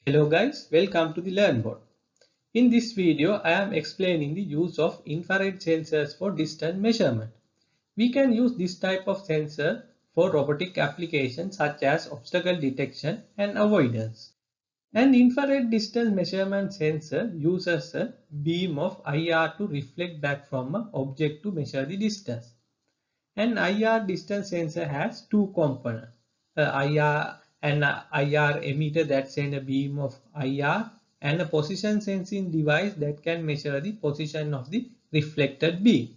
Hello guys, welcome to the Learn board. In this video, I am explaining the use of infrared sensors for distance measurement. We can use this type of sensor for robotic applications such as obstacle detection and avoidance. An infrared distance measurement sensor uses a beam of IR to reflect back from an object to measure the distance. An IR distance sensor has two components, an IR emitter that sends a beam of IR and a position sensing device that can measure the position of the reflected beam.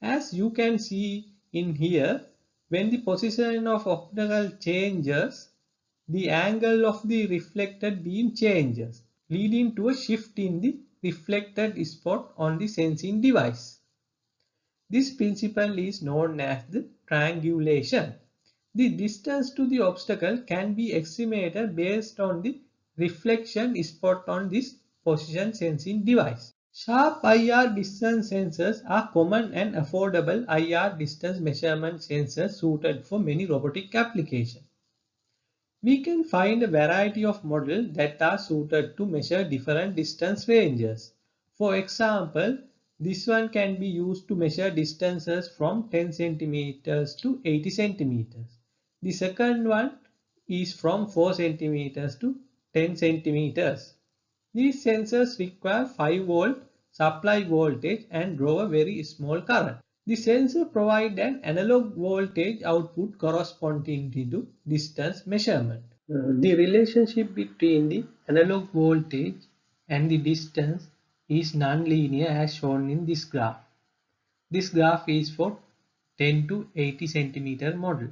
As you can see in here, when the position of obstacle changes, the angle of the reflected beam changes, leading to a shift in the reflected spot on the sensing device. This principle is known as the triangulation. The distance to the obstacle can be estimated based on the reflection spot on this position sensing device. Sharp IR distance sensors are common and affordable IR distance measurement sensors suited for many robotic applications. We can find a variety of models that are suited to measure different distance ranges. For example, this one can be used to measure distances from 10 centimeters to 80 centimeters. The second one is from 4 centimeters to 10 centimeters. These sensors require 5 volt supply voltage and draw a very small current. The sensor provides an analog voltage output corresponding to distance measurement. The relationship between the analog voltage and the distance is non-linear as shown in this graph. This graph is for 10 to 80 centimeter model.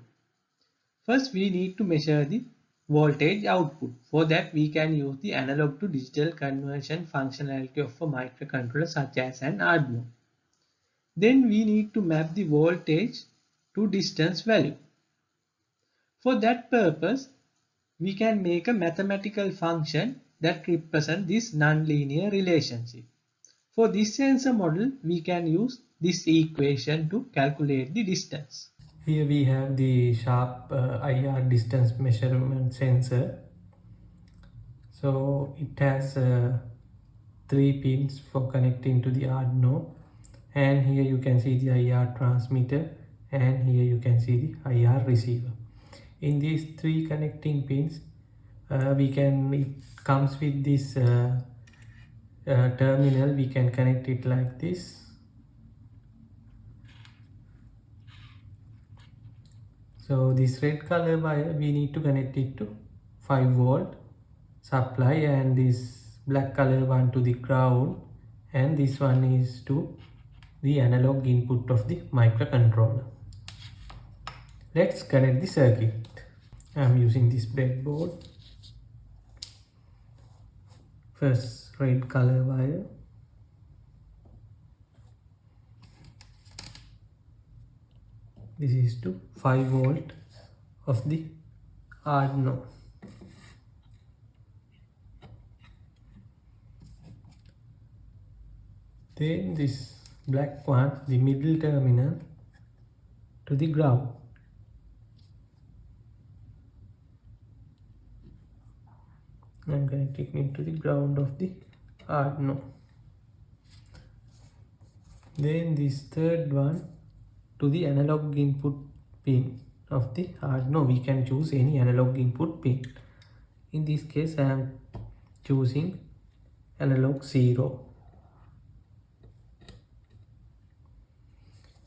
First, we need to measure the voltage output. For that, we can use the analog to digital conversion functionality of a microcontroller such as an Arduino. Then we need to map the voltage to distance value. For that purpose, we can make a mathematical function that represents this nonlinear relationship. For this sensor model, we can use this equation to calculate the distance. Here we have the sharp IR distance measurement sensor. So it has 3 pins for connecting to the Arduino, and here you can see the IR transmitter, and here you can see the IR receiver. In these 3 connecting pins, it comes with this terminal. We can connect it like this. So this red color wire, we need to connect it to 5 volt supply, and this black color one to the ground, and this one is to the analog input of the microcontroller. Let's connect the circuit. I am using this breadboard. First, red color wire. This is to 5 volt of the Arduino. Then this black one, the middle terminal, to the ground. I am connecting it to the ground of the Arduino. Then this third one to the analog input pin of the Arduino. We can choose any analog input pin. In this case, I am choosing analog 0.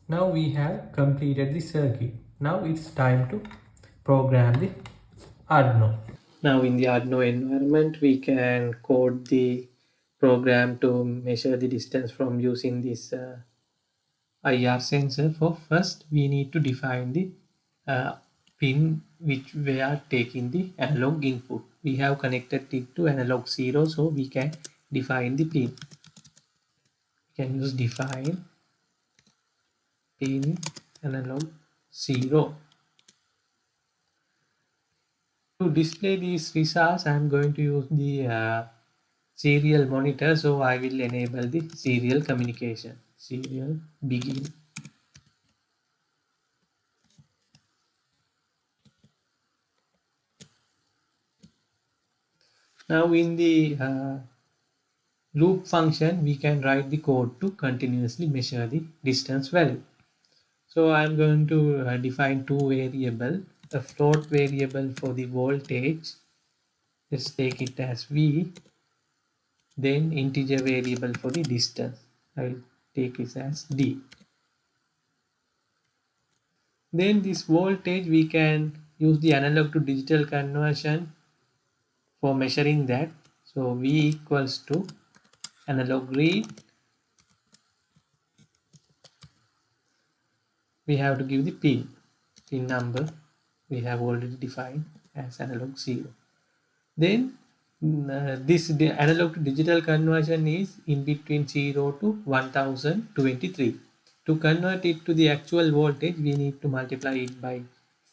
Now we have completed the circuit. Now it's time to program the Arduino. Now in the Arduino environment, we can code the program to measure the distance from using this IR sensor. For first, we need to define the pin which we are taking the analog input. We have connected it to analog 0, so we can define the pin. We can use define pin analog 0. To display these results, I am going to use the serial monitor, so I will enable the serial communication. Serial begin. Now in the loop function, we can write the code to continuously measure the distance value. So I'm going to define two variables, a float variable for the voltage, let's take it as V, then integer variable for the distance, I will take it as D. Then this voltage we can use the analog to digital conversion for measuring that. So V equals to analog read, we have to give the pin number we have already defined as analog 0. Then the analog to digital conversion is in between 0 to 1023. To convert it to the actual voltage, we need to multiply it by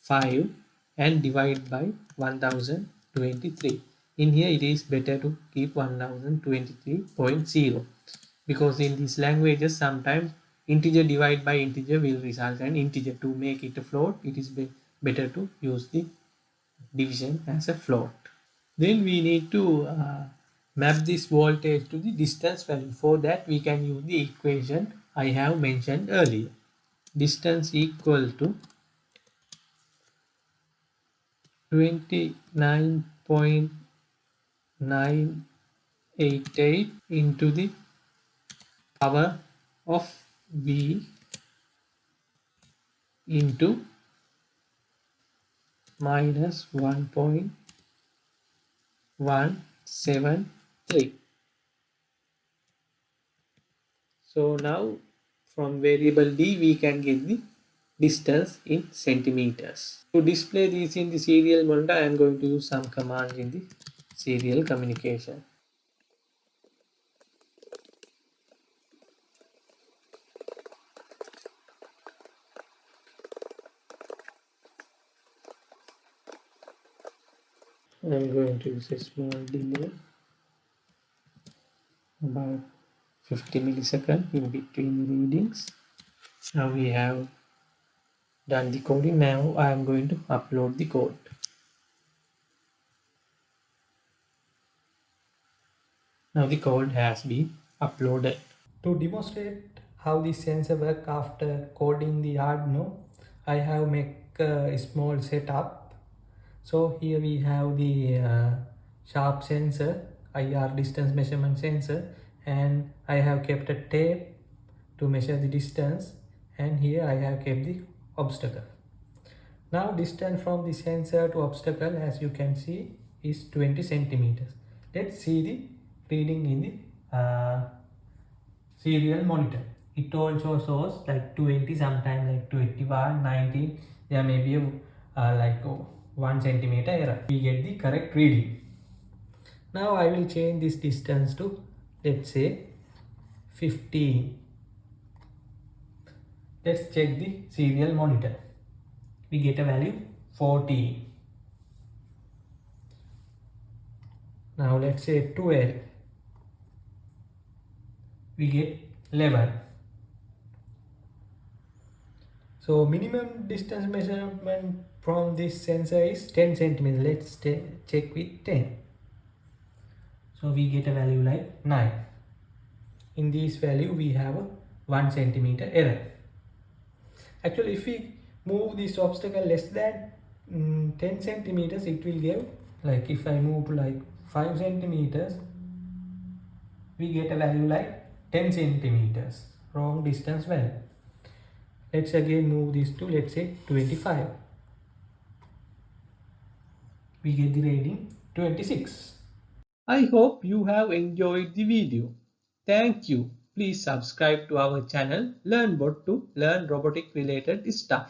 5 and divide by 1023. In here, it is better to keep 1023.0 because in these languages, sometimes integer divided by integer will result an integer. To make it a float, it is better to use the division as a float. Then we need to map this voltage to the distance value. For that, we can use the equation I have mentioned earlier. Distance equal to 29.988 into the power of V into minus 1.173. So now from variable D we can get the distance in centimeters. To display these in the serial monitor, I am going to use some commands in the serial communication. I am going to use a small delay, about 50 milliseconds in between readings. Now we have done the coding. Now I am going to upload the code. Now the code has been uploaded. To demonstrate how this sensor work after coding the Arduino, I have make a small setup. So here we have the sharp sensor, IR distance measurement sensor, and I have kept a tape to measure the distance, and here I have kept the obstacle. Now distance from the sensor to obstacle, as you can see, is 20 centimeters. Let's see the reading in the serial monitor. It also shows like 20, sometimes like 21, 19. There may be a like 1 centimeter error. We get the correct reading. Now I will change this distance to, let's say, 15. Let's check the serial monitor. We get a value 14. Now let's say 12. We get 11. So minimum distance measurement from this sensor is 10 centimeters. Let's check with 10. So we get a value like 9. In this value we have a 1 centimeter error. Actually, if we move this obstacle less than 10 centimeters, it will give, like if I move to like 5 centimeters, we get a value like 10 centimeters, wrong distance value. Let's again move this to, let's say, 25. We get the reading 26. I hope you have enjoyed the video. Thank you. Please subscribe to our channel LearnBot to learn robotic related stuff.